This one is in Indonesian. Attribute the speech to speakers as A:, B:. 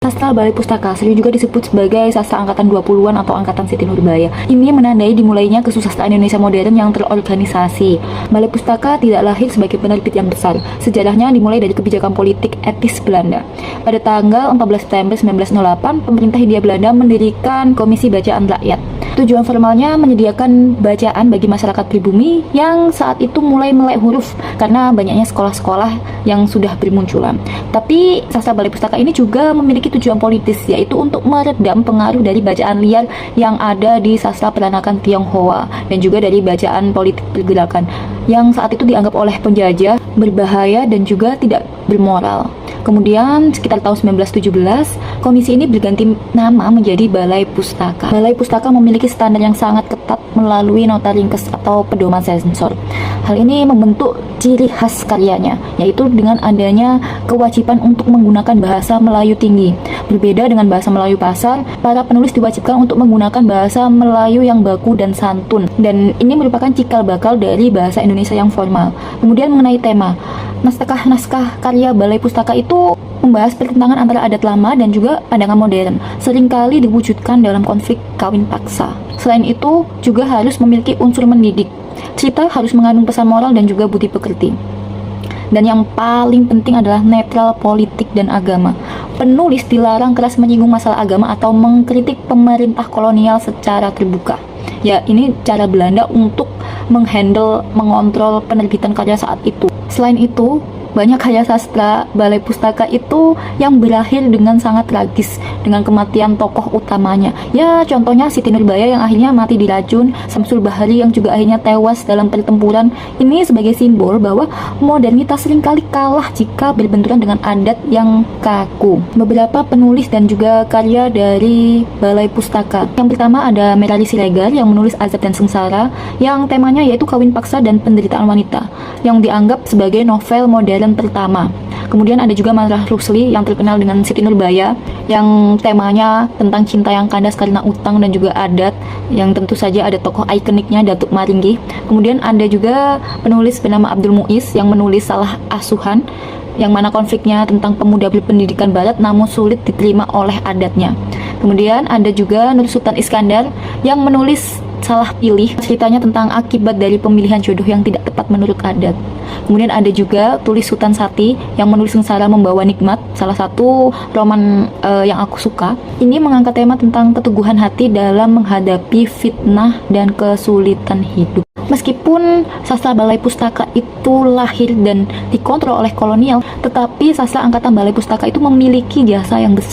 A: Sastra Balai Pustaka sering juga disebut sebagai sastra angkatan 20-an atau angkatan Siti Nurbaya. Ini menandai dimulainya kesusastraan Indonesia modern yang terorganisasi. Balai Pustaka tidak lahir sebagai penerbit yang besar. Sejarahnya dimulai dari kebijakan politik etis Belanda. Pada tanggal 14 September 1908, pemerintah Hindia Belanda mendirikan Komisi Bacaan Rakyat. Tujuan formalnya menyediakan bacaan bagi masyarakat pribumi yang saat itu mulai melek huruf karena banyaknya sekolah-sekolah yang sudah bermunculan. Tapi sastra Balai Pustaka ini juga memiliki tujuan politis, yaitu untuk meredam pengaruh dari bacaan liar yang ada di sastra peranakan Tionghoa dan juga dari bacaan politik pergerakan yang saat itu dianggap oleh penjajah berbahaya dan juga tidak bermoral. Kemudian sekitar tahun 1917, komisi ini berganti nama menjadi Balai Pustaka. Balai Pustaka memiliki standar yang sangat ketat melalui nota ringkes atau pedoman sensor. Hal ini membentuk ciri khas karyanya, yaitu dengan adanya kewajiban untuk menggunakan bahasa Melayu tinggi. Berbeda dengan bahasa Melayu pasar, para penulis diwajibkan untuk menggunakan bahasa Melayu yang baku dan santun. Dan ini merupakan cikal bakal dari bahasa Indonesia yang formal. Kemudian mengenai tema, naskah-naskah karya Balai Pustaka itu membahas pertentangan antara adat lama dan juga pandangan modern, seringkali diwujudkan dalam konflik kawin paksa. Selain itu, juga harus memiliki unsur mendidik. Cerita harus mengandung pesan moral dan juga budi pekerti. Dan yang paling penting adalah netral politik dan agama. Penulis dilarang keras menyinggung masalah agama atau mengkritik pemerintah kolonial secara terbuka. Ya, ini cara Belanda untuk mengontrol penerbitan karya saat itu. Selain itu, banyak karya sastra Balai Pustaka itu yang berakhir dengan sangat tragis, dengan kematian tokoh utamanya. Ya, contohnya Siti Nurbaya yang akhirnya mati diracun, Samsul Bahari yang juga akhirnya tewas dalam pertempuran. Ini sebagai simbol bahwa modernitas seringkali kalah jika berbenturan dengan adat yang kaku. Beberapa penulis dan juga karya dari Balai Pustaka. Yang pertama ada Merari Siregar yang menulis Azab dan Sengsara, yang temanya yaitu kawin paksa dan penderitaan wanita, yang dianggap sebagai novel modern pertama. Kemudian ada juga Marah Rusli yang terkenal dengan Siti Nurbaya, yang temanya tentang cinta yang kandas karena utang dan juga adat, yang tentu saja ada tokoh ikoniknya Datuk Maringgi. Kemudian ada juga penulis bernama Abdul Muiz yang menulis Salah Asuhan, yang mana konfliknya tentang pemuda berpendidikan barat namun sulit diterima oleh adatnya. Kemudian ada juga Nur Sultan Iskandar yang menulis Salah Pilih, ceritanya tentang akibat dari pemilihan jodoh yang tidak tepat menurut adat. Kemudian ada juga Tulis Sultan Sati yang menulis Sengsara Membawa Nikmat, salah satu roman yang aku suka. Ini mengangkat tema tentang keteguhan hati dalam menghadapi fitnah dan kesulitan hidup. Meskipun sastra Balai Pustaka itu lahir dan dikontrol oleh kolonial, tetapi sastra angkatan Balai Pustaka itu memiliki jasa yang besar.